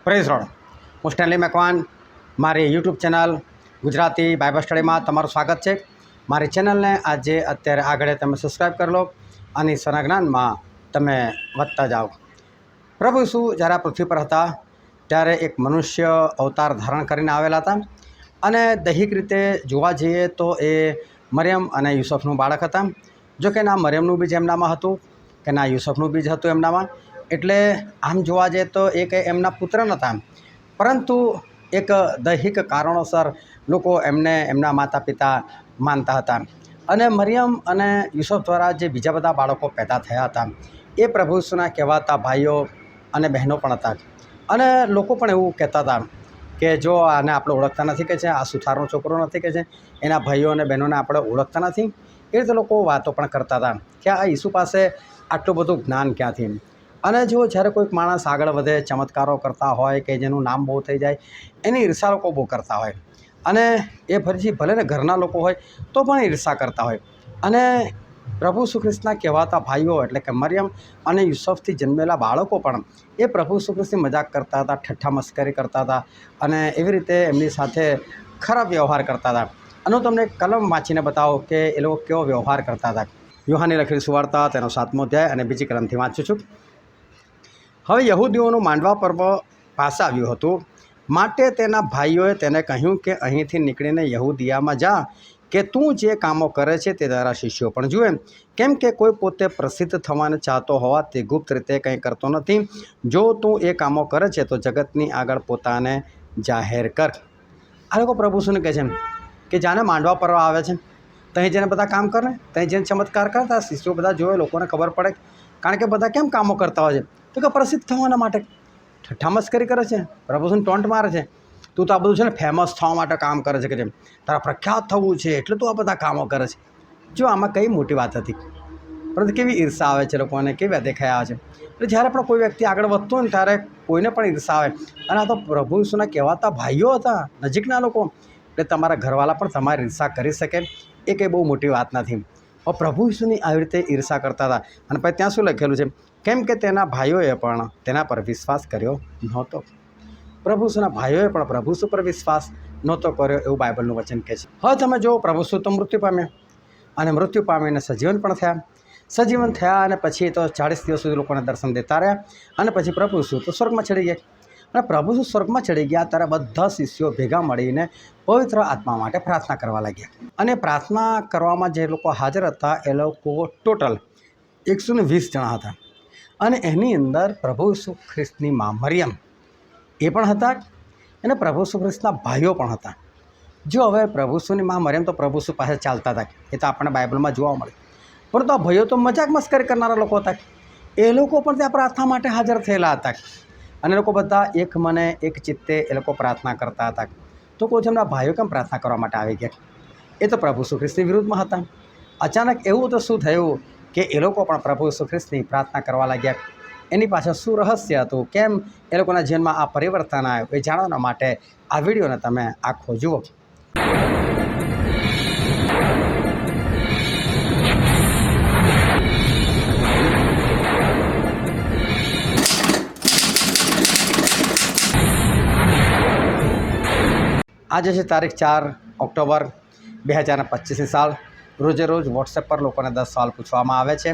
Praise road. હું Stanley Macwan, મારી YouTube channel Gujarati Bible સ્ટડીમાં તમારું સ્વાગત છે. મારી ચેનલને આજે અત્યારે આગળ તમે સબસ્ક્રાઈબ કરી લો અને ઈશ્વરના જ્ઞાનમાં તમે વધતા જાઓ. પ્રભુ ઈસુ જ્યારે આ પૃથ્વી પર હતા ત્યારે એક મનુષ્ય અવતાર ધારણ કરીને આવેલા હતા અને દૈહિક રીતે જોવા જઈએ તો એ મરિયમ અને યુસુફનું બાળક હતા. જો કે ના મરિયમનું બીજ એમનામાં હતું કે ના યુસુફનું બીજ હતું એમનામાં. એટલે આમ જોવા જઈએ તો એ કંઈ એમના પુત્ર નહોતા, પરંતુ એક દૈહિક કારણોસર લોકો એમને એમના માતા પિતા માનતા હતા. અને મરિયમ અને યુસુફ દ્વારા જે બીજા બધા બાળકો પેદા થયા હતા એ પ્રભુ ઈસુના કહેવાતા ભાઈઓ અને બહેનો પણ હતા. અને લોકો પણ એવું કહેતા હતા કે જો આને આપણે ઓળખતા નથી કે છે, આ સુથારનો છોકરો નથી કે છે, એના ભાઈઓ અને બહેનોને આપણે ઓળખતા નથી. એ રીતે લોકો વાતો પણ કરતા હતા કે આ ઈસુ પાસે આટલું બધું જ્ઞાન ક્યાંથી. અને જો જ્યારે કોઈક માણસ આગળ વધે, ચમત્કારો કરતા હોય કે જેનું નામ બહુ થઈ જાય, એની ઈર્ષા લોકો બહુ કરતા હોય. અને એ ફરીથી ભલે ને ઘરના લોકો હોય તો પણ ઈર્ષા કરતા હોય. અને પ્રભુ ઈસુ ખ્રિસ્તના કહેવાતા ભાઈઓ એટલે કે મરિયમ અને યુસુફથી જન્મેલા બાળકો પણ એ પ્રભુ ઈસુ ખ્રિસ્તની મજાક કરતા હતા, ઠઠ્ઠા મસ્કરી કરતા હતા અને એવી રીતે એમની સાથે ખરાબ વ્યવહાર કરતા હતા. અને હું તમને કલમ વાંચીને બતાવો કે એ લોકો કેવો વ્યવહાર કરતા હતા. યુહાનની લખેલી સુવાર્તા તેનો 7મો અધ્યાય અને બીજી કલમથી વાંચું છું. હવે યહૂદીઓનું માંડવા પર્વ પાસે આવ્યું હતું, માટે તેના ભાઈઓએ તેને કહ્યું કે અહીંથી નીકળીને યહૂદિયામાં જા, કે તું જે કામો કરે છે તે તારા શિષ્યો પણ જુએ. કેમ કે કોઈ પોતે પ્રસિદ્ધ થવાને ચાહતો હોવાથી ગુપ્ત રીતે કંઈ કરતો નથી. જો તું એ કામો કરે છે તો જગતની આગળ પોતાને જાહેર કર. આ લોકો પ્રભુ ઈસુને કહે છે કે જાને માંડવા પર્વ આવે છે, ત્યાં જેને બધા કામ કરે, ત્યાં જેને ચમત્કાર કરતા શિષ્યો બધા જોવે, લોકોને ખબર પડે. કારણ કે બધા કેમ કામો કરતા હોય છે? તો કે પ્રસિદ્ધ થવાના માટે. ઠઠ્ઠા મસ્કરી કરે છે, પ્રભુ ઈસુને ટોન્ટ મારે છે. તું તો આ બધું છે ને ફેમસ થવા માટે કામ કરે છે કે જેમ તારા પ્રખ્યાત થવું છે એટલે તું આ બધા કામો કરે છે. જો આમાં કઈ મોટી વાત હતી, પરંતુ કેવી ઈર્ષા આવે છે લોકોને, કેવી અદેખાઈ આવે છે. એટલે જ્યારે પણ કોઈ વ્યક્તિ આગળ વધતો હોય ને ત્યારે કોઈને પણ ઈર્ષા આવે. અને આ તો પ્રભુ ઈસુના કહેવાતા ભાઈઓ હતા, નજીકના લોકો. એટલે તમારા ઘરવાળા પણ તમારી ઈર્ષા કરી શકે એ કંઈ બહુ મોટી વાત નથી. પણ પ્રભુ ઈસુની આવી રીતે ઈર્ષા કરતા હતા. અને પછી ત્યાં શું લખેલું છે? કેમ કે તેના ભાઈઓએ પણ તેના પર વિશ્વાસ કર્યો નહોતો. પ્રભુ ઈસુના ભાઈઓએ પણ પ્રભુ ઈસુ પર વિશ્વાસ નહોતો કર્યો એવું બાઇબલનું વચન કહે છે. હવે તમે જો પ્રભુ ઈસુ તો મૃત્યુ પામ્યા અને મૃત્યુ પામીને સજીવન પણ થયા. સજીવન થયા અને પછી તો 40 દિવસ સુધી લોકોને દર્શન દેતા રહ્યા. અને પછી પ્રભુ ઈસુ તો સ્વર્ગમાં ચડી ગયા. અને પ્રભુ ઈસુ સ્વર્ગમાં ચડી ગયા ત્યારે બધા શિષ્યો ભેગા મળીને પવિત્ર આત્મા માટે પ્રાર્થના કરવા લાગ્યા. અને પ્રાર્થના કરવામાં જે લોકો હાજર હતા એ લોકો ટોટલ 120 જણા હતા. અને એની અંદર પ્રભુ ઈસુ ખ્રિસ્તની મા મરિયમ એ પણ હતા અને પ્રભુ ઈસુ ખ્રિસ્તના ભાઈઓ પણ હતા. જો હવે પ્રભુ ઈસુની મા મરિયમ તો પ્રભુ ઈસુ પાસે ચાલતા હતા, એ તો આપણને બાઇબલમાં જોવા મળે. પરંતુ આ ભાઈઓ તો મજાક મસ્કરી કરનારા લોકો હતા. એ લોકો પણ ત્યાં પ્રાર્થના માટે હાજર થયેલા હતા. અને લોકો બધા એક મને એક ચિત્તે એ લોકો પ્રાર્થના કરતા હતા. તો કોઈ એમના ભાઈઓ કેમ પ્રાર્થના કરવા માટે આવી ગયા? એ તો પ્રભુ ઈસુ ખ્રિસ્તની વિરુદ્ધમાં હતા. અચાનક એવું તો શું થયું કે એ લોકો પણ પ્રભુ ઈસુ ખ્રિસ્તની પ્રાર્થના કરવા લાગ્યા? એની પાછળ શું રહસ્ય હતું? કેમ એ લોકોના જીવનમાં આ પરિવર્તન આવ્યું? એ જાણવા માટે આ વિડીયોને તમે આખો જુઓ. આજે છે તારીખ 4 ઓક્ટોબર 2025 સાલ. રોજે રોજ વોટ્સએપ પર લોકોને 10 સવાલ પૂછવામાં આવે છે.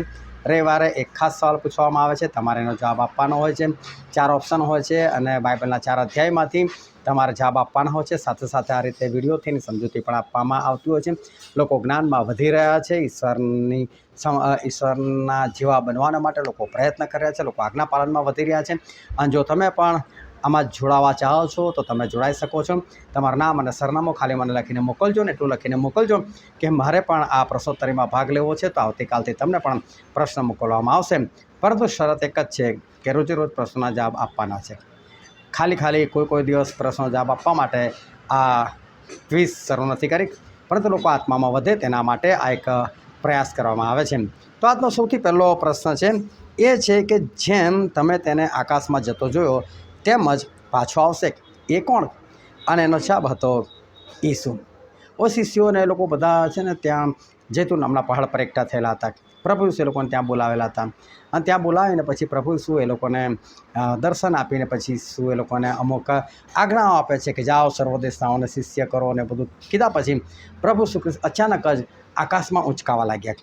રવિવારે એક ખાસ સવાલ પૂછવામાં આવે છે, તમારે એનો જવાબ આપવાનો હોય છે. 4 ઓપ્શન હોય છે અને બાઇબલના 4 અધ્યાયમાંથી તમારે જવાબ આપવાના હોય છે. સાથે સાથે આ રીતે વિડીયોથી એની સમજૂતી પણ આપવામાં આવતી હોય છે. લોકો જ્ઞાનમાં વધી રહ્યા છે, ઈશ્વરના જેવા બનવાના માટે લોકો પ્રયત્ન કરી રહ્યા છે, લોકો આજ્ઞા પાલનમાં વધી રહ્યા છે. અને જો તમે પણ આમાં જોડાવા ચાહો છો તો તમે જોડાઈ શકો છો. તમારું નામ અને સરનામું ખાલી મને લખીને મોકલજો ને એટલું લખીને મોકલજો કે મારે પણ આ પ્રશ્નોત્તરીમાં ભાગ લેવો છે. તો આવતીકાલથી તમને પણ પ્રશ્ન મોકલવામાં આવશે. પરંતુ શરત એક જ છે કે રોજે રોજ પ્રશ્નોના જવાબ આપવાના છે. ખાલી કોઈ દિવસ પ્રશ્નનો જવાબ આપવા માટે આ ક્વિઝ શરૂ નથી કરી, પરંતુ લોકો આત્મામાં વધે તેના માટે આ એક પ્રયાસ કરવામાં આવે છે. તો આજનો સૌથી પહેલો પ્રશ્ન છે એ છે કે જેમ તમે તેને આકાશમાં જતો જોયો તેમજ પાછો આવશે, એ કોણ? અને એનો જવાબ હતો ઈસુ. ઓ શિષ્યોને એ લોકો બધા છે ને ત્યાં જૈતુન નામના પહાડ પર એકઠા થયેલા હતા. પ્રભુ ઈસુ એ લોકોને ત્યાં બોલાવેલા હતા. અને ત્યાં બોલાવીને પછી પ્રભુ ઈસુ એ લોકોને દર્શન આપીને પછી ઈસુ એ લોકોને અમુક આજ્ઞાઓ આપે છે કે જાઓ સર્વદેશનાઓને શિષ્ય કરો અને બધું કીધા પછી પ્રભુ ઈસુ ખ્રિસ્ત અચાનક જ આકાશમાં ઊંચકાવા લાગ્યા.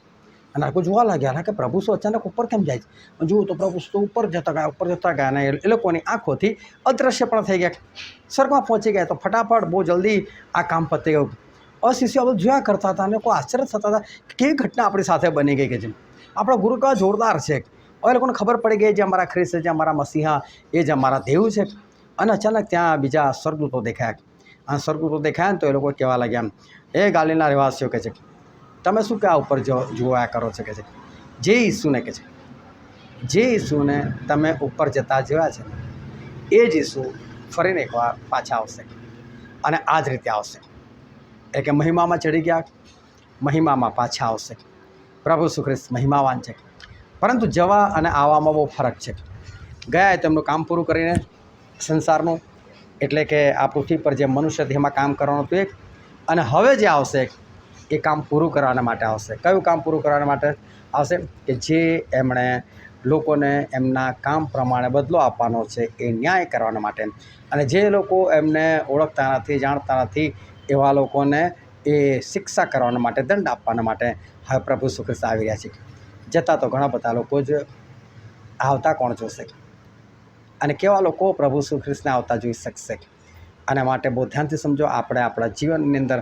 અને આખું જોવા લાગ્યા કે પ્રભુ શું અચાનક ઉપર કેમ જાય છે. જુઓ તો પ્રભુ તો ઉપર જતા ગયા અને એ લોકોની આંખોથી અદૃશ્ય પણ થઈ ગયા, સ્વર્ગમાં પહોંચી ગયા. તો ફટાફટ બહુ જલ્દી આ કામ પતી ગયું. શિષ્યો બધું જોયા કરતા હતા અને લોકો આશ્ચર્ય થતા હતા કે કેવી ઘટના આપણી સાથે બની ગઈ કે છે. આપણો ગુરુ કેવા જોરદાર છે. હવે એ લોકોને ખબર પડી ગઈ જે અમારા ખ્રિસ્ત છે, જે અમારા મસીહા, એ જ અમારા દેવ છે. અને અચાનક ત્યાં બીજા સ્વર્ગદૂતો દેખાયા. અને સ્વર્ગદૂતો દેખાયા ને તો એ લોકો કહેવા લાગ્યા, એ ગાલીલના રહેવાસીઓ કે છે, તમે શું કે આ ઉપર જોયા કરો છો કે છે. જે ઈસુને કે છે, જે ઈસુને તમે ઉપર જતા જોયા છે ને, એ જ ઈસુ ફરીને એકવાર પાછા આવશે અને આ જ રીતે આવશે. એટલે કે મહિમામાં ચડી ગયા, મહિમામાં પાછા આવશે. પ્રભુ ઈસુ ખ્રિસ્ત મહિમાવાન છે, પરંતુ જવા અને આવવામાં બહુ ફરક છે. ગયા તેમનું કામ પૂરું કરીને સંસારનું, એટલે કે આ પૃથ્વી પર જે મનુષ્ય દેહમાં કામ કરવાનું હતું એક, અને હવે જે આવશે એ કામ પૂરું કરવાના માટે આવશે. કયું કામ પૂરું કરવાના માટે આવશે? કે જે એમણે લોકોને એમના કામ પ્રમાણે બદલો આપવાનો છે, એ ન્યાય કરવાના માટે. અને જે લોકો એમને ઓળખતા નથી, જાણતા નથી, એવા લોકોને એ શિક્ષા કરવાના માટે, દંડ આપવાના માટે હવે પ્રભુ ઈસુ ખ્રિસ્ત આવી રહ્યા છે. જતાં તો ઘણા બધા લોકો જ આવતા કોણ જોશે, અને કેવા લોકો પ્રભુ ઈસુ ખ્રિસ્તને આવતા જોઈ શકશે. આના માટે બહુ ધ્યાનથી સમજો. આપણે આપણા જીવનની અંદર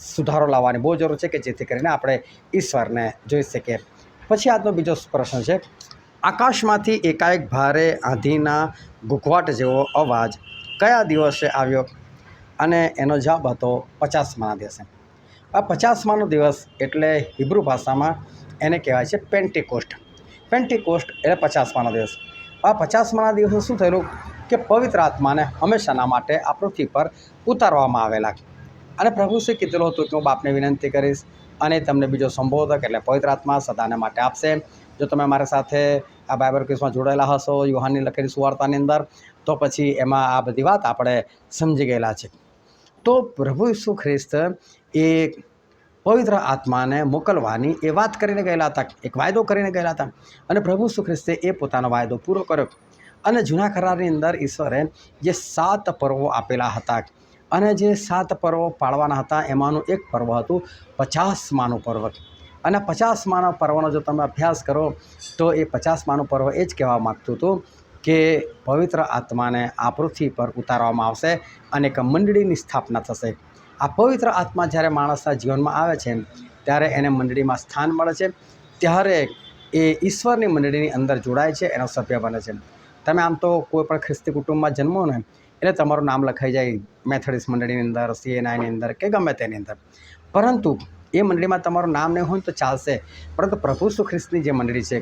સુધારો લાવવાની બહુ જરૂર છે કે જેથી કરીને આપણે ઈશ્વરને જોઈ શકીએ. પછી આજનો બીજો પ્રશ્ન છે, આકાશમાંથી એકાએક ભારે આંધીના ગુગવાટ જેવો અવાજ કયા દિવસે આવ્યો? અને એનો જવાબ હતો 50માના દિવસે. આ 50માનો દિવસ એટલે હિબ્રુ ભાષામાં એને કહેવાય છે પેન્ટિકોસ્ટ. પેન્ટિકોસ્ટ એટલે 50માનો દિવસ. આ 50માના દિવસે શું થયેલું કે પવિત્ર આત્માને હંમેશાના માટે આ પૃથ્વી પર ઉતારવામાં આવેલા. અને પ્રભુ શ્રી કીધેલું હતું કે હું બાપને વિનંતી કરીશ અને તમને બીજો સંબોધક એટલે પવિત્ર આત્મા સદાને માટે આપશે. જો તમે મારી સાથે આ બાઇબલ ક્વિઝમાં જોડાયેલા હશો યોહાનની લખેલી સુવાર્તાની અંદર, તો પછી એમાં આ બધી વાત આપણે સમજી ગયેલા છે. તો પ્રભુ ઈસુ ખ્રિસ્ત એ પવિત્ર આત્માને મોકલવાની એ વાત કરીને ગયેલા હતા, એક વાયદો કરીને ગયેલા હતા. અને પ્રભુ ઈસુ ખ્રિસ્તે એ પોતાનો વાયદો પૂરો કર્યો. અને જૂના કરારની અંદર ઈશ્વરે જે 7 પર્વો આપેલા હતા, અને જે 7 પર્વો પાળવાના હતા, એમાંનું એક પર્વ હતું 50માનું પર્વ. અને 50માના પર્વનો જો તમે અભ્યાસ કરો તો એ 50માનું પર્વ એ જ કહેવા માગતું હતું કે પવિત્ર આત્માને આ પૃથ્વી પર ઉતારવામાં આવશે અને એક મંડળીની સ્થાપના થશે. આ પવિત્ર આત્મા જ્યારે માણસના જીવનમાં આવે છે ત્યારે એને મંડળીમાં સ્થાન મળે છે, ત્યારે એ ઈશ્વરની મંડળીની અંદર જોડાય છે, એનો સભ્ય બને છે. તમે આમ તો કોઈ પણ ખ્રિસ્તી કુટુંબમાં જન્મો ને એટલે તમારું નામ લખાઈ જાય મેથોડિસ્ટ મંડળીની અંદર, CNIની અંદર કે ગમે તેની અંદર, પરંતુ એ મંડળીમાં તમારું નામ નહીં હોય તો ચાલશે. પરંતુ પ્રભુ ઈસુ ખ્રિસ્તની જે મંડળી છે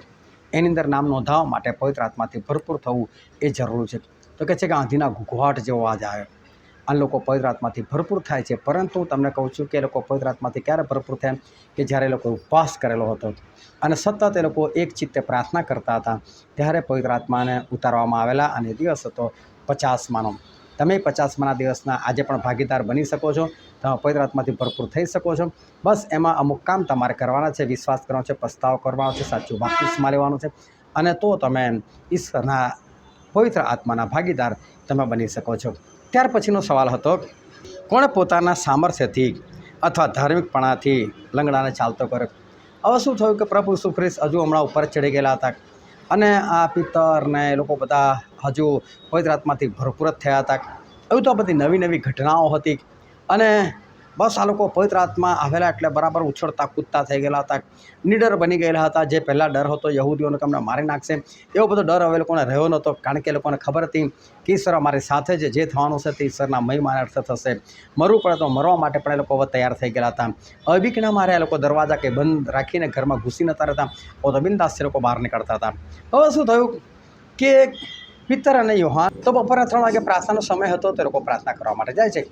એની અંદર નામ નોંધાવવા માટે પવિત્ર આત્માથી ભરપૂર થવું એ જરૂરી છે. તો કહે છે કે આંધીના ઘૂઘવાટ જેવો અવાજ આવે અને લોકો પવિત્ર આત્માથી ભરપૂર થાય છે. પરંતુ હું તમને કહું છું કે એ લોકો પવિત્ર આત્માથી ક્યારે ભરપૂર થયા? કે જ્યારે એ લોકો ઉપવાસ કરેલો હતો અને સતત એ લોકો એક ચિત્તે પ્રાર્થના કરતા હતા, ત્યારે પવિત્ર આત્માને ઉતારવામાં આવેલા. અને દિવસ હતો 50માનો. તમે 50માના દિવસના આજે પણ ભાગીદાર બની શકો છો. તમે પવિત્ર આત્માથી ભરપૂર થઈ શકો છો. બસ એમાં અમુક કામ તમારે કરવાના છે, વિશ્વાસ કરવાનો છે, પસ્તાવો કરવાનો છે, સાચું બાપ્તિસ્મા લેવાનું છે, અને તો તમે ઈશ્વરના પવિત્ર આત્માના ભાગીદાર તમે બની શકો છો. ત્યાર પછીનો સવાલ હતો, કોણે પોતાના સામર્થ્યથી અથવા ધાર્મિકપણાથી લંગડાને ચાલતો કર્યો? હવે શું થયું કે પ્રભુ ઈસુ ખ્રિસ્ત હજુ હમણાં ઉપર ચડી ગયેલા હતા અને આ પિત્તર ને એ લોકો બધા હજુ પવિત્ર આત્માથી ભરપૂર જ થયા હતા. હવે તો આ બધી નવી નવી ઘટનાઓ હતી અને બસ આ લોકો પવિત્ર આત્મા આવેલા એટલે બરાબર ઉછળતા કૂદતા થઈ ગયેલા હતા, નિડર બની ગયેલા હતા. જે પહેલાં ડર હતો યહૂદીઓને કે અમને મારી નાખશે, એવો બધો ડર હવે લોકોને રહ્યો નહોતો, કારણ કે એ લોકોને ખબર હતી કે ઈશ્વર અમારી સાથે છે, જે થવાનું છે તે ઈશ્વરના મહિમાને અર્થ થશે. મરવું પડે તો મરવા માટે પણ એ લોકો હવે તૈયાર થઈ ગયેલા હતા. હવે બીક ના મારે એ લોકો દરવાજા કે બંધ રાખીને ઘરમાં ઘૂસી નતા રહેતા, તો બિંદાસથી લોકો બહાર નીકળતા હતા. હવે શું થયું કે પિત્તર અને યોહાન તો બપોરના 3 વાગે પ્રાર્થનાનો સમય હતો, તે લોકો પ્રાર્થના કરવા માટે જાય છે.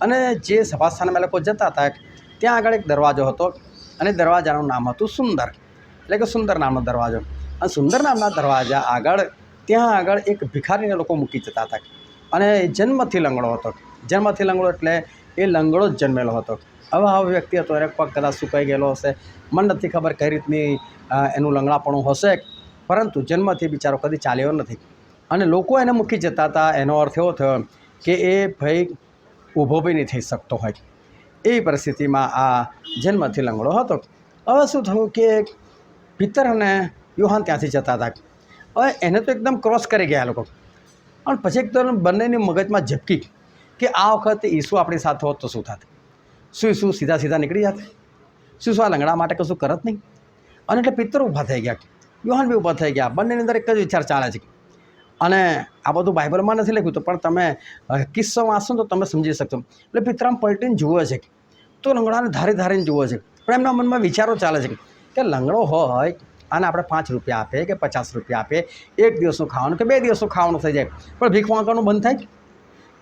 અને જે સભાસ્થાનમાં લોકો જતા હતા ત્યાં આગળ એક દરવાજો હતો અને દરવાજાનું નામ હતું સુંદર, એટલે કે સુંદર નામનો દરવાજો. અને સુંદર નામના દરવાજા આગળ ત્યાં આગળ એક ભિખારીને લોકો મૂકી જતા હતા અને જન્મથી લંગડો હતો. જન્મથી લંગડો એટલે એ લંગડો જ જન્મેલો હતો. હવે આ વ્યક્તિ હતો એને પગ કદાચ સુકાઈ ગયેલો હશે, મને નથી ખબર કઈ રીતની એનું લંગડાપણું હશે, પરંતુ જન્મથી બિચારો કદી ચાલ્યો નથી અને લોકો એને મૂકી જતા હતા. એનો અર્થ એવો થયો કે એ ભાઈ ઊભો બી નહીં થઈ શકતો હોય. એવી પરિસ્થિતિમાં આ જન્મથી લંગડો હતો. હવે શું થયું કે પિત્તર અને યોહાન ત્યાંથી જતા હતા. હવે એને તો એકદમ ક્રોસ કરી ગયા લોકો, અને પછી એક તો બંનેની મગજમાં ઝપકી કે આ વખતે ઈસુ આપણી સાથે હોત તો શું થાત? શું ઈસુ સીધા સીધા નીકળી જાત? શું આ લંગડા માટે કશું કરત નહીં? અને એટલે પિત્તર ઊભા થઈ ગયા, યોહાન બી ઊભા થઈ ગયા. બંનેની અંદર એક જ વિચાર ચાલે છે. અને આ બધું બાઇબલમાં નથી લખ્યું તો પણ તમે કિસ્સો વાંચશો તો તમે સમજી શકશો. એટલે પિત્તર આમ પલટીને જુએ છે તો લંગડાને ધારીને જુએ છે, પણ એમના મનમાં વિચારો ચાલે છે કે લંગડો હોય અને આપણે 5 રૂપિયા આપીએ કે 50 રૂપિયા આપીએ, એક દિવસનું ખાવાનું કે 2 દિવસનું ખાવાનું થઈ જાય, પણ ભીખ માંગવાનું બંધ થાય.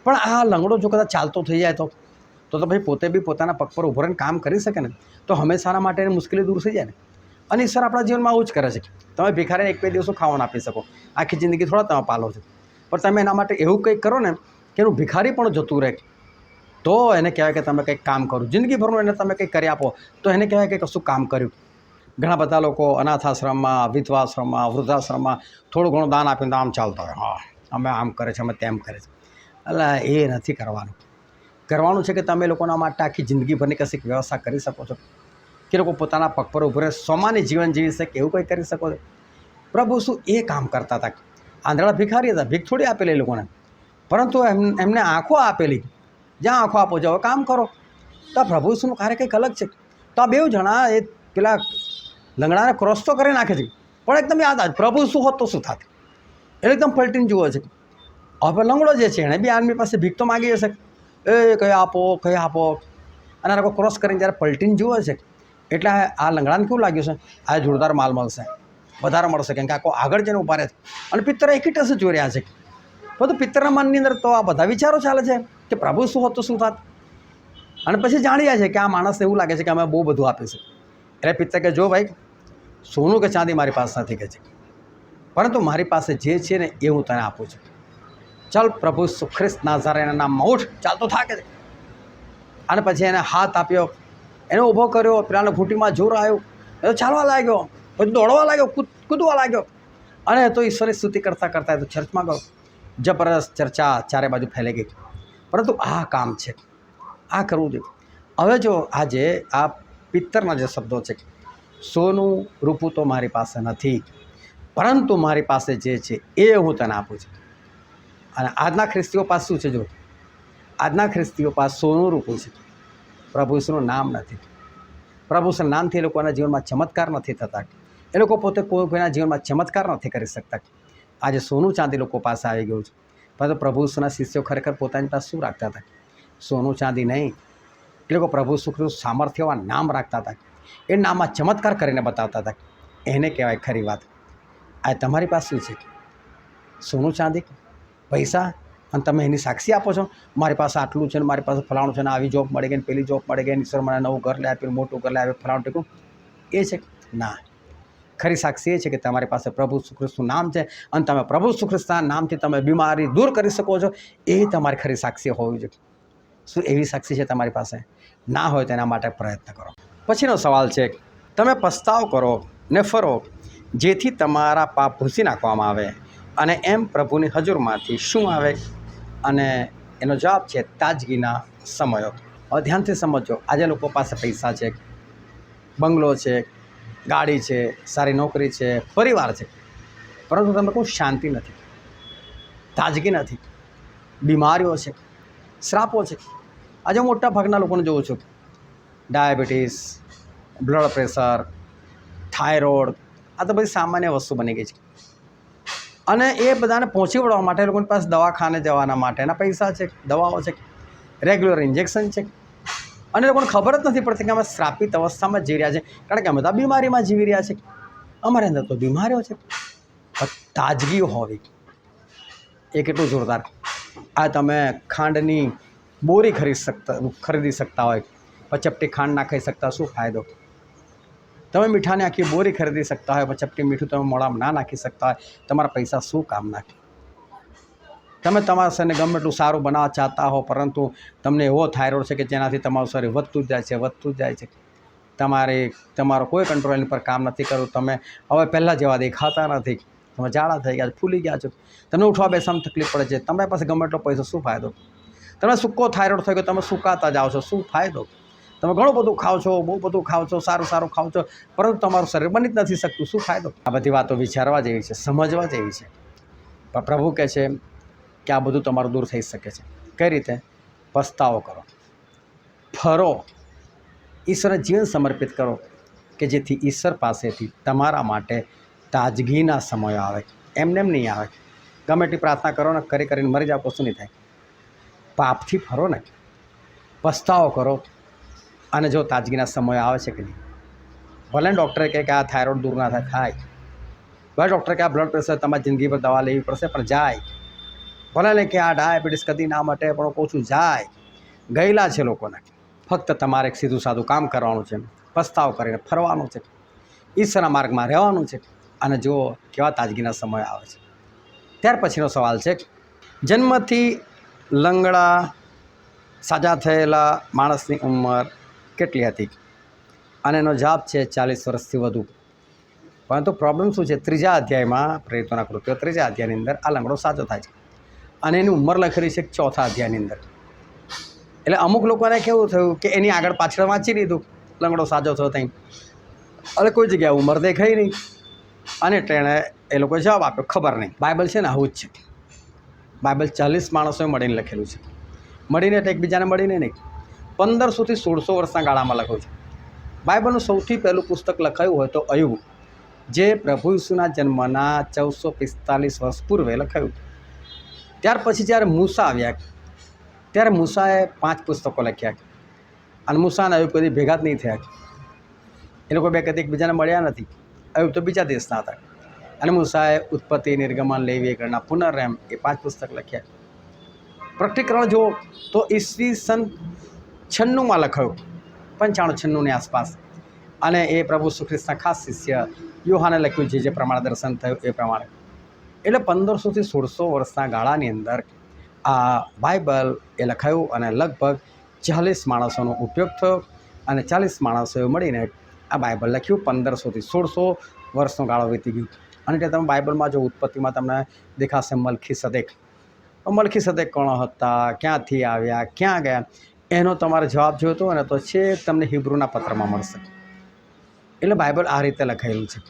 પણ આ લંગડો જો કદાચ ચાલતો થઈ જાય તો ભાઈ પોતે બી પોતાના પગ પર ઊભો રહીને કામ કરી શકે ને, તો હંમેશાના માટે એની મુશ્કેલી દૂર થઈ જાય ને. અને ઈશ્વર આપણા જીવનમાં આવું જ કરે છે. તમે ભિખારીને 1-2 દિવસનું ખાવાનું આપી શકો, આખી જિંદગી થોડા તમે પાલો છો, પણ તમે એના માટે એવું કંઈક કરો ને કે એનું ભિખારી પણ જતું રહે, તો એને કહેવાય કે તમે કંઈક કામ કરો. જિંદગીભરનું એને તમે કંઈક કરી આપો તો એને કહેવાય કે કશું કામ કર્યું. ઘણા બધા લોકો અનાથાશ્રમમાં, વિધવાશ્રમમાં, વૃદ્ધાશ્રમમાં થોડું ઘણું દાન આપીને આમ ચાલતા હોય, હા અમે આમ કરે છે, અમે તેમ કરે છે. એટલે એ નથી કરવાનું. કરવાનું છે કે તમે લોકોના માટે આખી જિંદગીભરની કશીક વ્યવસ્થા કરી શકો છો, કે લોકો પોતાના પગ પર ઉભરે સોમાન્ય જીવન જીવી શકે એવું કંઈ કરી શકો છો. પ્રભુ શું એ કામ કરતા હતા. આંધળા ભિખારી હતા, ભીખ થોડી આપેલી એ લોકોને, પરંતુ એમને આંખો આપેલી. જ્યાં આંખો આપો જાઓ કામ કરો. તો આ પ્રભુ શુંનું કાર્ય કંઈક અલગ છે. તો આ 2 જણા એ પેલા લંગડાને ક્રોસ તો કરી નાખે છે, પણ એકદમ યાદ આવે પ્રભુ શું હોત તો શું થાત. એટલે એકદમ પલટીને જુએ છે. હવે લંગડો જે છે એણે બી આદમી પાસે ભીખ તો માગી હશે, એ કઈ આપો. અને આ લોકો ક્રોસ કરીને જ્યારે પલટીને જુએ છે એટલે આ લંગડાને કેવું લાગ્યું છે, આ જોરદાર માલ મળશે, વધારે મળશે, કેમ કે આખો આગળ જઈને ઊભા રહે છે. અને પિત્તર એક ટસે જોઈ રહ્યા છે. બધું પિત્તરના મનની અંદર તો આ બધા વિચારો ચાલે છે કે પ્રભુ શું હોત તો શું થાત. અને પછી જાણ્યા છે કે આ માણસને એવું લાગે છે કે અમે બહુ બધું આપીશું. એટલે પિત્તર કે જો ભાઈ, સોનું કે ચાંદી મારી પાસે નથી કે છે, પરંતુ મારી પાસે જે છે ને એ હું તને આપું છું. ચાલ પ્રભુ ઈસુ ખ્રિસ્ત નાઝારેના નામમાં ઉઠ, ચાલતો થાકે છે. અને પછી એને હાથ આપ્યો, એને ઊભો કર્યો, પેલાને ઘૂંટીમાં જોર આવ્યો, એ તો ચાલવા લાગ્યો, પછી દોડવા લાગ્યો, કૂદવા લાગ્યો. અને તો ઈશ્વરની સ્તુતિ કરતાં કરતાં તો ચર્ચમાં ગયો. જબરદસ્ત ચર્ચા ચારે બાજુ ફેલાઈ ગઈ. પરંતુ આ કામ છે, આ કરવું જોઈએ. હવે જો આજે આ પિત્તરના જે શબ્દો છે, સોનું રૂપું તો મારી પાસે નથી, પરંતુ મારી પાસે જે છે એ હું તને આપું છું. અને આજના ખ્રિસ્તીઓ પાસે શું છે? જો આજના ખ્રિસ્તીઓ પાસે સોનું રૂપું છે, પ્રભુ ઈસુનું નામ નથી. પ્રભુ ઈસુના નામથી એ લોકોના જીવનમાં ચમત્કાર નથી થતા. એ લોકો પોતે કોઈના જીવનમાં ચમત્કાર નથી કરી શકતા. આજે સોનું ચાંદી લોકો પાસે આવી ગયું છે, પરંતુ પ્રભુ ઈસુના શિષ્યો ખરેખર પોતાની પાસે શું રાખતા હતા? સોનું ચાંદી નહીં. એ લોકો પ્રભુ ઈસુ ખ્રિસ્તનું સામર્થ્યવાન નામ રાખતા હતા. એ નામમાં ચમત્કાર કરીને બતાવતા હતા. એને કહેવાય ખરી વાત. આ તમારી પાસે શું છે? સોનું ચાંદી, પૈસા, અને તમે એની સાક્ષી આપો છો મારી પાસે આટલું છે ને, મારી પાસે ફલાણું છે ને, આવી જોબ મળી ગઈ ને, પેલી જોબ મળી ગઈ ને, ઈશ્વર મને નવું ઘર લઈ આપ્યું, મોટું ઘર લઈ આપ્યું, ફલાણું ટીકું. એ છે ના. ખરી સાક્ષી એ છે કે તમારી પાસે પ્રભુ ઈસુ ખ્રિસ્તનું નામ છે અને તમે પ્રભુ ઈસુ ખ્રિસ્તના નામથી તમે બીમારી દૂર કરી શકો છો. એ તમારી ખરી સાક્ષી હોવી જોઈએ. શું એવી સાક્ષી છે તમારી પાસે? ના હોય તેના માટે પ્રયત્ન કરો. પછીનો સવાલ છે, તમે પસ્તાવ કરો ને ફરો જેથી તમારા પાપ ભૂંસી નાખવામાં આવે, અને એમ પ્રભુની હજુરમાંથી શું આવે? અને એનો જવાબ છે તાજગીના સમયો. હવે ધ્યાનથી સમજો. આજે લોકો પાસે પૈસા છે, બંગલો છે, ગાડી છે, સારી નોકરી છે, પરિવાર છે, પરંતુ તમે કોઈ શાંતિ નથી, તાજગી નથી, બીમારીઓ છે, શ્રાપો છે. આજે મોટા ભાગના લોકોને જોઉં છું, ડાયાબિટીસ, બ્લડ પ્રેશર, થાઇરોઇડ, આ તો બધી સામાન્ય વસ્તુ બની ગઈ છે. અને એ બધાને પહોંચી વળવા માટે લોકોની પાસે દવાખાને જવાના માટેના પૈસા છે, દવાઓ છે, રેગ્યુલર ઇન્જેક્શન છે. અને લોકોને ખબર જ નથી પડતી કે અમે શ્રાપિત અવસ્થામાં જીવી રહ્યા છે, કારણ કે અમે તો બીમારીમાં જીવી રહ્યા છે. અમારી અંદર તો બીમારીઓ છે. તાજગી હોવી એ કેટલું જોરદાર. આ તમે ખાંડની બોરી ખરીદી શકતા હોય, પચપટી ખાંડ ના ખાઈ શકતા, શું ફાયદો? તમે મીઠાની આખી બોરી ખરીદી શકતા હોય, પચપટી મીઠું તમે મોઢામાં ના નાખી શકતા હોય, તમારા પૈસા શું કામ નાખે? તમે તમારા શરીરને ગમે એટલું સારું બનાવવા ચાહતા હો, પરંતુ તમને એવો થાઇરોઇડ છે કે જેનાથી તમારું શરીર વધતું જ જાય છે. તમારો કોઈ કંટ્રોલ એની પર કામ નથી કરતું. તમે હવે પહેલાં જેવા દેખાતા નથી. તમે જાડા થઈ ગયા છો, ફૂલી ગયા છો, તમને ઉઠવા બેસવામાં તકલીફ પડે છે. તમારી પાસે ગમે એટલો પૈસો, શું ફાયદો? તમે સૂકો થાઇરોઇડ થઈ ગયો, તમે સુકાતા જાઓ છો, શું ફાયદો? તમે ઘણું બધું ખાઓ છો, બહુ બધું ખાઓ છો, સારું ખાઓ છો, પરંતુ તમારું શરીર બની જ નથી શકતું, શું ફાયદો? આ બધી વાતો વિચારવા જેવી છે, સમજવા જેવી છે. પણ પ્રભુ કહે છે કે આ બધું તમારું દૂર થઈ શકે છે. કઈ રીતે? પસ્તાવો કરો, ફરો, ઈશ્વરને જીવન સમર્પિત કરો, કે જેથી ઈશ્વર પાસેથી તમારા માટે તાજગીના સમયો આવે. એમને નહીં આવે. ગમે એટલી પ્રાર્થના કરો ને, કરીને મરી જાઓ, કશું નહીં થાય. પાપથી ફરો ને, પસ્તાવો કરો, અને જો તાજગીના સમય આવે છે કે નહીં. ભલે ડૉક્ટરે કહે કે આ થાઇરોઇડ દૂર ના થાય, ભલે ડૉક્ટરે કે આ બ્લડ પ્રેશર તમારી જિંદગી પર દવા લેવી પડશે, પણ જાય. ભલે કે આ ડાયાબિટીસ કદી ના મટે, પણ ઓછું જાય. ગયેલા છે લોકોને. ફક્ત તમારે એક સીધું સાદું કામ કરવાનું છે, પસ્તાવો કરીને ફરવાનું છે, ઈશ્વરના માર્ગમાં રહેવાનું છે, અને જો કેવા તાજગીના સમય આવે છે. ત્યાર પછીનો સવાલ છે, જન્મથી લંગડા સાજા થયેલા માણસની ઉંમર કેટલી હતી? અને એનો જવાબ છે 40 વર્ષથી વધુ. પરંતુ પ્રોબ્લેમ શું છે? 3જા અધ્યાયમાં, પ્રેરિતોના કૃત્યો 3જા અધ્યાયની અંદર આ લંગડો સાજો થાય છે, અને એની ઉંમર લખેલી છે 4થા અધ્યાયની અંદર. એટલે અમુક લોકોને કેવું થયું કે એની આગળ પાછળ વાંચી લીધું, લંગડો સાજો થયો ત્યાં, અને કોઈ જગ્યાએ ઉંમર દેખાઈ નહીં, અને તેણે એ લોકોએ જવાબ આપ્યો ખબર નહીં. બાઇબલ છે ને આવું જ છે. બાઇબલ 40 માણસોએ મળીને લખેલું છે. મળીને એટલે એકબીજાને મળીને નહીં, 1500 થી 1600 વર્ષના ગાળામાં લખ્યું છે. બાઇબલનું સૌથી પહેલું પુસ્તક લખાયું હોય તો અયુબ, જે પ્રભુ ઈસુના જન્મના 1445 વર્ષ પૂર્વે લખાયું. ત્યાર પછી જ્યારે મૂસા આવ્યા, ત્યારે મૂસાએ 5 પુસ્તકો લખ્યા, અને મૂસા અને અયુબ કદી ભેગા જ નહીં થયા. એ લોકો બે કદી એકબીજાને મળ્યા નથી. અયુબ તો બીજા દેશના હતા, અને મૂસાએ ઉત્પત્તિ, નિર્ગમન, લેવી, ગણના, પુનર્રેમ એ 5 પુસ્તક લખ્યા. પ્રકટીકરણ જો તો ઈસવીસન 96માં લખાયું, 95-96ની આસપાસ. અને એ પ્રભુ ઈસુ ખ્રિસ્તના ખાસ શિષ્ય યોહાને લખ્યું છે, જે પ્રમાણે દર્શન થયું એ પ્રમાણે. એટલે 1500 થી 1600 વર્ષના ગાળાની અંદર આ બાઇબલ એ લખાયું, અને લગભગ 40 માણસોનો ઉપયોગ થયો, અને 40 માણસોએ મળીને આ બાઇબલ લખ્યું. 1500 થી 1600 વર્ષનો ગાળો વીતી ગયો. અને તે તમે બાઇબલમાં જો ઉત્પત્તિમાં તમને દેખાશે મલખીસદેક. મલખીસદેક કોણ હતા, ક્યાંથી આવ્યા, ક્યાં ગયા, એનો તમારે જવાબ જોઈતો હોય ને તો છે તમને હિબ્રુના પત્રમાં મળશે. એટલે બાઇબલ આ રીતે લખાયેલું છે.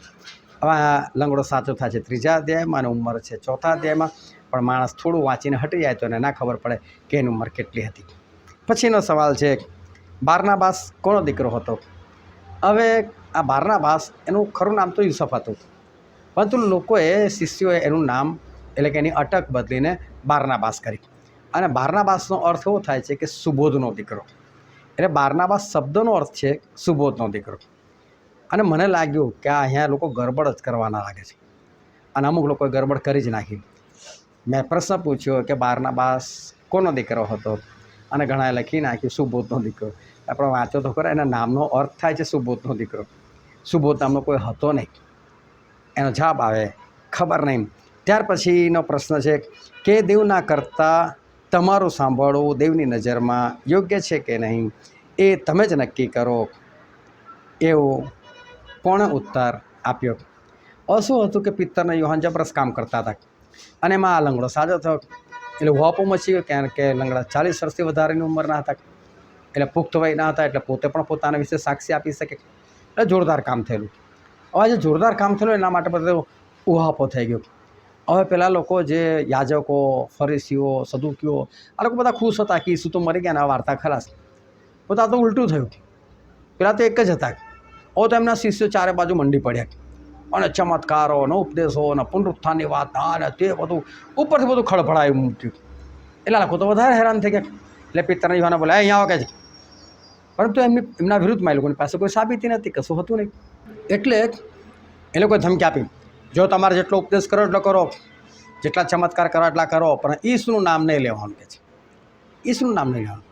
હવે આ લંગડો સાચો થાય છે 3જા અધ્યાયમાં, અને ઉંમર છે 4થા અધ્યાયમાં. પણ માણસ થોડું વાંચીને હટી જાય તો એને ના ખબર પડે કે એની ઉંમર કેટલી હતી. પછીનો સવાલ છે, બારનાબાસ કોનો દીકરો હતો? હવે આ બારનાબાસ, એનું ખરું નામ તો યુસફ હતું, પરંતુ લોકોએ, શિષ્યોએ એનું નામ, એટલે કે એની અટક બદલીને બારનાબાસ કરી. અને બારનાબાસનો અર્થ એવો થાય છે કે સુબોધનો દીકરો. એટલે બારનાબાસ શબ્દનો અર્થ છે સુબોધનો દીકરો. અને મને લાગ્યું કે આ અહીંયા લોકો ગરબડ જ કરવાના લાગે છે, અને અમુક લોકોએ ગરબડ કરી જ નાખી. મેં પ્રશ્ન પૂછ્યો કે બારનાબાસ કોનો દીકરો હતો? અને ઘણાએ લખી નાખ્યું સુબોધનો દીકરો. આપણે વાંચો તો ખરા, એના નામનો અર્થ થાય છે સુબોધનો દીકરો. સુબોધ નામનો કોઈ હતો નહીં. એનો જવાબ આવે ખબર નહીં. ત્યાર પછીનો પ્રશ્ન છે કે દેવના કરતાં તમારું સાંભળવું દેવની નજરમાં યોગ્ય છે કે નહીં, એ તમે જ નક્કી કરો. એવો કોણે ઉત્તર આપ્યો? શું હતું કે પિત્તરના યોહાન જબરસ્ત કામ કરતા હતા, અને એમાં આ લંગડો સાજો થયો. એટલે હોપો મચી ગયો, કારણ કે લંગડા 40 વર્ષથી વધારેની ઉંમરના હતા, એટલે પુખ્ત વયના હતા, એટલે પોતે પણ પોતાના વિશે સાક્ષી આપી શકે. એટલે જોરદાર કામ થયેલું. હવે જે જોરદાર કામ થયેલું એના માટે બધો ઉહાપો થઈ ગયો. હવે પેલા લોકો જે યાજકો, ફરીસીઓ, સદુકીઓ, આ લોકો બધા ખુશ હતા કે ઈસુ તો મરી ગયા ને આ વાર્તા ખલાસ. બધા તો ઉલટું થયું. પેલા તો એક જ હતા. હવે તો એમના શિષ્યો ચારે બાજુ મંડી પડ્યા, અને ચમત્કારો, ને ઉપદેશો, ને પુનરુત્થાનની વાત, અને તે બધું ઉપરથી બધું ખળભળાયું મૂક્યું. એટલે લોકો તો વધારે હેરાન થઈ ગયા. એટલે પિત્તરના યુવાને બોલે અહીંયા આવો કે છે, પરંતુ એમના વિરુદ્ધમાં એ લોકોની પાસે કોઈ સાબિતી નથી, કશું હતું નહીં. એટલે એ લોકોએ ધમકી આપી, જો તમારે જેટલો ઉપદેશ કરો એટલો કરો, જેટલા ચમત્કાર કરો એટલા કરો, પણ ઈસુનું નામ નહીં લેવાનું કે છે. ઈસુનું નામ નહીં લેવાનું.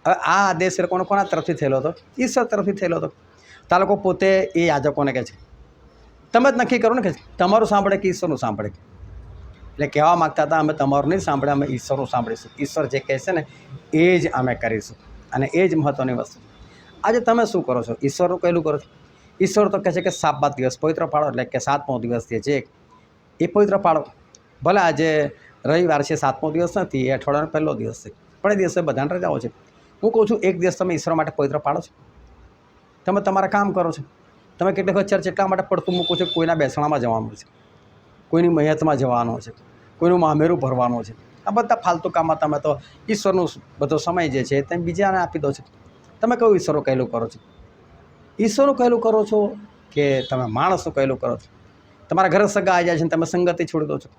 હવે આ આદેશ એ લોકોનો કોના તરફથી થયેલો હતો? ઈશ્વર તરફથી થયેલો હતો. તો આ લોકો પોતે એ યાજકોને કહે છે, તમે જ નક્કી કરો ને કે તમારું સાંભળે કે ઈશ્વરનું સાંભળે. એટલે કહેવા માગતા હતા અમે તમારું નહીં સાંભળે, અમે ઈશ્વરનું સાંભળીશું. ઈશ્વર જે કહે છે ને એ જ અમે કરીશું, અને એ જ મહત્ત્વની વસ્તુ. આજે તમે શું કરો છો? ઈશ્વરનું કહેલું કરો છો. ઈશ્વર તો કહે છે કે સાત દિવસ પવિત્ર પાડો, એટલે કે 7મો દિવસ જે છે એ પવિત્ર પાડો. ભલે આજે રવિવાર છે, 7મો દિવસ નથી, એ અઠવાડિયાનો પહેલો દિવસ છે, પણ એ દિવસે બધાને રજાઓ છે. હું કહું છું એક દિવસ તમે ઈશ્વર માટે પવિત્ર પાડો છો. તમે તમારા કામ કરો છો. તમે કેટલીક વખત ચર્ચ એટલા માટે પડતું મૂકો છો, કોઈના બેસણામાં જવાનું છે, કોઈની મૈયતમાં જવાનું છે, કોઈનું મામેરું ભરવાનું છે. આ બધા ફાલતુ કામમાં તમે તો ઈશ્વરનું બધો સમય જે છે તમે બીજાને આપી દો છો. તમે કયું ઈશ્વરનું કહેલું કરો છો? ઈશ્વરનું કહેલું કરો છો કે તમે માણસનું કહેલું કરો છો? તમારા ઘરે સગા આવી જાય છે ને તમે સંગતિ છોડી દો છો,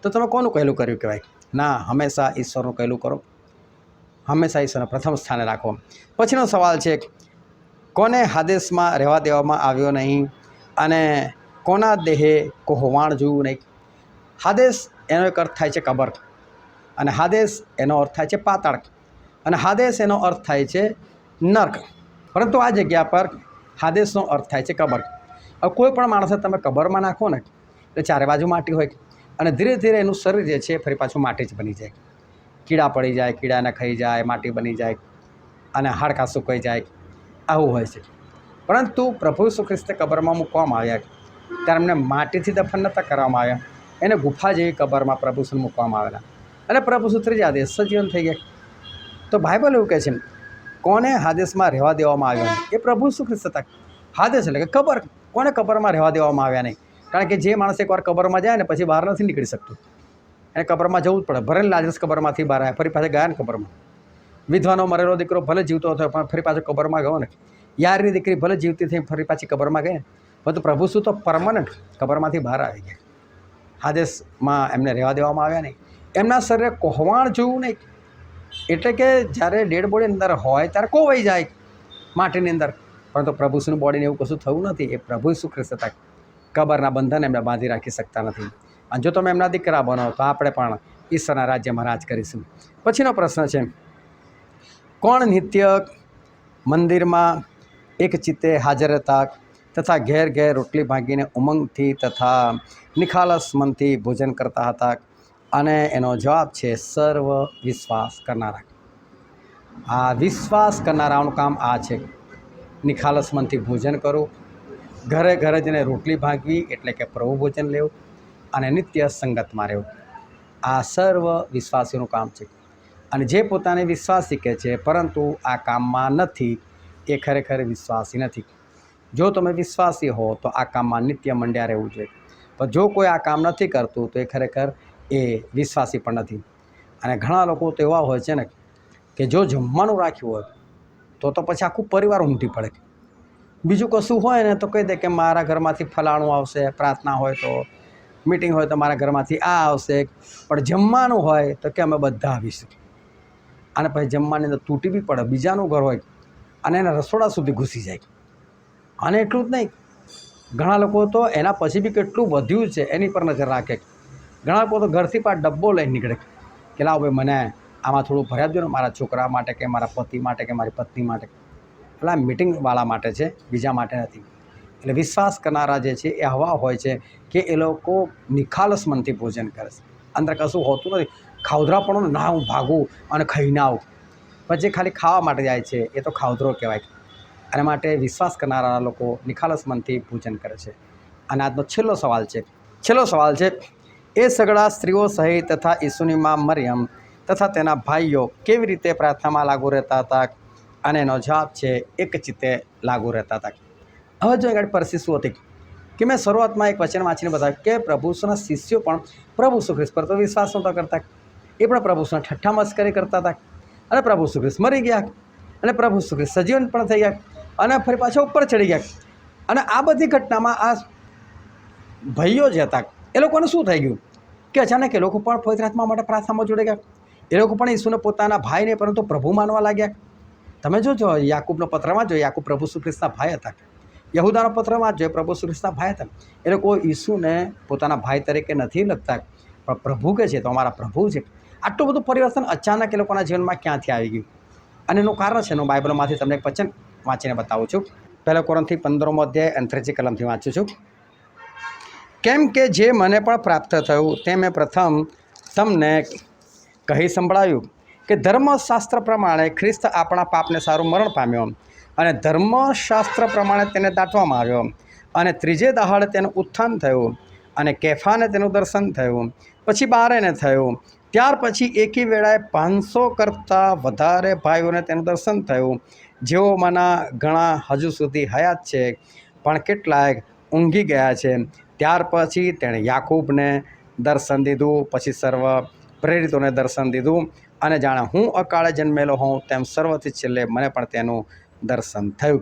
તો તમે કોનું કહેલું કર્યું કહેવાય? ના, હંમેશા ઈશ્વરનું કહેલું કરો, હંમેશા ઈશ્વરને પ્રથમ સ્થાને રાખો. પછીનો સવાલ છે, કોને હાદેસમાં રહેવા દેવામાં આવ્યો નહીં અને કોના દેહે કોહવાણ જોયું નહીં? હાદેસ એનો એક અર્થ થાય છે કબર, અને હાદેસ એનો અર્થ થાય છે પાતાળ, અને હાદેસ એનો અર્થ થાય છે નર્ક. પરંતુ આ જગ્યા પર હાદેસનો અર્થ થાય છે કબર. હવે કોઈ પણ માણસને તમે કબરમાં નાખો ને એટલે ચારે બાજુ માટી હોય, અને ધીરે ધીરે એનું શરીર જે છે ફરી પાછું માટી જ બની જાય. કીડા પડી જાય, કીડાને ખાઈ જાય, માટી બની જાય, અને હાડકાં સુકાઈ જાય, આવું હોય છે. પરંતુ પ્રભુ ઈસુ ખ્રિસ્તે કબરમાં મૂકવામાં આવ્યા ત્યારે એમને માટીથી દફન નહોતા કરવામાં આવ્યા, એને ગુફા જેવી કબરમાં પ્રભુ ઈસુને મૂકવામાં આવેલા, અને પ્રભુ ઈસુ ત્રીજા દિવસ સજીવન થઈ ગયા. તો બાઇબલ એવું કહે છે કોને હાદેસમાં રહેવા દેવામાં આવ્યો નહીં? એ પ્રભુ ઈસુ ખ્રિસ્ત હતા. હાદેસ એટલે કે કબર. કોને કબરમાં રહેવા દેવામાં આવ્યા નહીં? કારણ કે જે માણસ એકવાર કબરમાં જાય ને પછી બહાર નથી નીકળી શકતું, એને કબરમાં જવું જ પડે. ભરેલ લાજરસ કબરમાંથી બહાર આવ્યા, ફરી પાછા ગયા ને કબરમાં. વિધવાનો મરેલો દીકરો ભલે જીવતો હતો પણ ફરી પાછો કબરમાં ગયો ને. યારની દીકરી ભલે જીવતી થઈ ફરી પાછી કબરમાં ગઈ ને, બધું પ્રભુ શું તો પરમનન્ટ કબરમાંથી બહાર આવી ગયા. હાદેસમાં એમને રહેવા દેવામાં આવ્યા નહીં. એમના શરીરે કોહવાણ જોયું નહીં, એટલે કે જ્યારે ડેડ બોડી અંદર હોય ત્યારે કોવાઈ જાય માટીની અંદર, પરંતુ પ્રભુ ઈસુની બોડીને એવું કશું થયું નથી. એ પ્રભુ ઈસુ ખ્રિસ્ત હતા. કબરના બંધન એમને બાંધી રાખી શકતા નથી. અને જો તમે એમના દીકરા બનો તો આપણે પણ ઈશ્વરના રાજ્યમાં રાજ કરીશું. પછીનો પ્રશ્ન છે, કોણ નિત્ય મંદિરમાં એક ચિત્તે હાજર હતા તથા ઘેર ઘેર રોટલી ભાંગીને ઉમંગથી તથા નિખાલસ મનથી ભોજન કરતા હતા? અને એનો જવાબ છે સર્વ વિશ્વાસ કરનારા. આ વિશ્વાસ કરનારાઓનું કામ આ છે, નિખાલસ મનથી ભોજન કરવું, ઘરે ઘરે જઈને રોટલી ભાંગવી એટલે કે પ્રભુ ભોજન લેવું, અને નિત્ય સંગતમાં રહેવું. આ સર્વ વિશ્વાસીઓનું કામ છે. અને જે પોતાને વિશ્વાસી કહે છે પરંતુ આ કામમાં નથી, એ ખરેખર વિશ્વાસી નથી. જો તમે વિશ્વાસી હો તો આ કામમાં નિત્ય મંડ્યા રહેવું જોઈએ, પણ જો કોઈ આ કામ નથી કરતું તો એ ખરેખર એ વિશ્વાસી પણ નથી. અને ઘણા લોકો તો એવા હોય છે ને કે જો જમવાનું રાખ્યું હોય તો પછી આખું પરિવાર ઉમટી પડે. બીજું કશું હોય ને તો કહી દે કે મારા ઘરમાંથી ફલાણું આવશે, પ્રાર્થના હોય તો, મીટિંગ હોય તો મારા ઘરમાંથી આ આવશે, પણ જમવાનું હોય તો કે અમે બધા આવીશું. અને પછી જમવાની અંદર તૂટી બી પડે, બીજાનું ઘર હોય અને એના રસોડા સુધી ઘૂસી જાય. અને એટલું જ નહીં, ઘણા લોકો તો એના પછી બી કેટલું વધ્યું છે એની પર નજર રાખે. ઘણા લોકો તો ઘરથી પણ ડબ્બો લઈને નીકળે કે લાવ ભાઈ મને આમાં થોડું ભર્યા દો ને, મારા છોકરા માટે કે મારા પતિ માટે કે મારી પત્ની માટે. એટલે આ મિટિંગવાળા માટે છે, બીજા માટે નથી. એટલે વિશ્વાસ કરનારા જે છે એ હવા હોય છે કે એ લોકો નિખાલસ મનથી ભોજન કરે છે. અંદર કશું હોતું નથી, ખાવધરાપણું ના હું ભાગું અને ખાઈને આવું, પછી ખાલી ખાવા માટે જાય છે એ તો ખાવધરો કહેવાય. અને માટે વિશ્વાસ કરનારા લોકો નિખાલસ મનથી ભોજન કરે છે. અને આજનો છેલ્લો સવાલ છે, એ સગળા સ્ત્રીઓ સહિત તથા ઈસુની માં મરિયમ તથા તેના ભાઈઓ કેવી રીતે પ્રાર્થનામાં લાગુ રહેતા હતા? અને એનો જવાબ છે એક ચિત્તે લાગુ રહેતા હતા. હવે જો આગળ પરિસ્થિતિ શું હતી કે મેં શરૂઆતમાં એક વચન વાંચીને બતાવ્યું કે પ્રભુ ઈસુના શિષ્યો પણ પ્રભુ ઈસુ ખ્રિસ્ત પર તો વિશ્વાસ નહોતા કરતા. એ પણ પ્રભુ ઈસુના ઠઠ્ઠા મસ્કરી કરતા હતા, અને પ્રભુ ઈસુ ખ્રિસ્ત મરી ગયા, અને પ્રભુ ઈસુ ખ્રિસ્ત સજીવન પણ થઈ ગયા, અને ફરી પાછા ઉપર ચડી ગયા. અને આ બધી ઘટનામાં આ ભાઈઓ જે હતા એ લોકોને શું થઈ ગયું કે અચાનક એ લોકો પણ પવિત્ર આત્મા માટે પ્રાર્થનામાં જોડાઈ ગયા. એ લોકો પણ ઈસુને પોતાના ભાઈ નહીં પરંતુ પ્રભુ માનવા લાગ્યા. તમે જોજો યાકૂબનો પત્રમાં જો, યાકૂબ પ્રભુ ઈસુ ખ્રિસ્તના ભાઈ હતા. યહૂદાનો પત્રમાં જો, પ્રભુ ઈસુ ખ્રિસ્તના ભાઈ હતા. એ લોકો ઈસુને પોતાના ભાઈ તરીકે નથી લખતા, પણ પ્રભુ કહે છે તો અમારા પ્રભુ છે. આટલું બધું પરિવર્તન અચાનક એ લોકોના જીવનમાં ક્યાંથી આવી ગયું? અને એનું કારણ છે હું બાઇબલમાંથી તમને એક વચન વાંચીને બતાવું છું. 1 કોરિન્થી 15મો અધ્યાય અને 3જી કલમથી વાંચું છું કેમ કે જે મને પણ પ્રાપ્ત થયું તે મેં પ્રથમ તમને કહી સંભળાવ્યું કે ધર્મશાસ્ત્ર પ્રમાણે ખ્રિસ્ત આપણા પાપને સારું મરણ પામ્યો અને ધર્મશાસ્ત્ર પ્રમાણે તેને દાટવામાં આવ્યો અને ત્રીજે દહાડે તેનું ઉત્થાન થયું અને કેફાને તેનું દર્શન થયું, પછી 12ને થયું, ત્યાર પછી એકી વેળાએ 500 કરતાં વધારે ભાઈઓને તેનું દર્શન થયું, જેઓમાંના ઘણા હજુ સુધી હયાત છે પણ કેટલાક ઊંઘી ગયા છે. ત્યાર પછી તેણે યાકૂબને દર્શન દીધું, પછી સર્વ પ્રેરિતોને દર્શન દીધું અને જાણે હું અકાળે જન્મેલો હોઉં તેમ સર્વથી છેલ્લે મને પણ તેનું દર્શન થયું.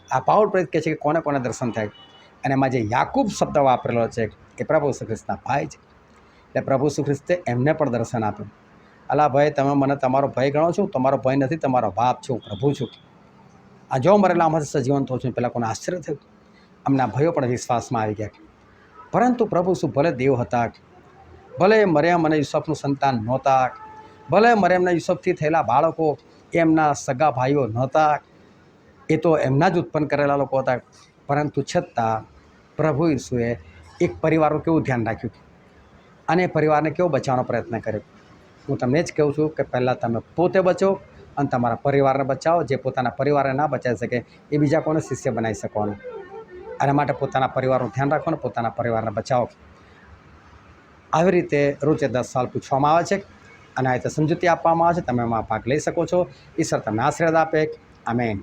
આ પાઉલ પ્રેરિત કહે છે કે કોને કોને દર્શન થાય, અને એમાં જે યાકૂબ શબ્દ વાપરેલો છે એ પ્રભુ ઈસુ ખ્રિસ્તના ભાઈ છે. એટલે પ્રભુ ઈસુ ખ્રિસ્તે એમને પણ દર્શન આપ્યું. અલા ભાઈ, તમે મને તમારો ભાઈ ગણો છો? તમારો ભાઈ નથી, તમારો બાપ છું, પ્રભુ છું. આ જો મરેલા આમાંથી સજીવન થયું છું. પહેલાં કોને આશ્ચર્ય થયું? અમના ભાઈઓ પણ વિશ્વાસમાં આવી ગયા. પરંતુ પ્રભુ ઈસુ ભલે દેવ હતા, ભલે મરિયમ અને યુસુફનું સંતાન નહોતા, ભલે મરિયમના યુસુફથી થયેલા બાળકો એમના સગા ભાઈઓ નહોતા, એ તો એમના જ ઉત્પન્ન કરેલા લોકો હતા, પરંતુ છતાં પ્રભુ ઈસુએ એક પરિવારનું કેવું ધ્યાન રાખ્યું અને એ પરિવારને કેવો બચાવવાનો પ્રયત્ન કર્યો. હું તમને જ કહું છું કે પહેલાં તમે પોતે બચો અને તમારા પરિવારને બચાવો. જે પોતાના પરિવારને ના બચાવી શકે એ બીજા કોને શિષ્ય બનાવી શકવાનું. આના માટે પોતાના પરિવારનું ધ્યાન રાખો ને પોતાના પરિવારને બચાવો. આવી રીતે રોજે 10 સવાલ પૂછવામાં આવે છે અને આ રીતે સમજૂતી આપવામાં આવે છે. તમે એમાં ભાગ લઈ શકો છો. ઈશ્વર તમને આશીર્વાદ આપે. આમેન.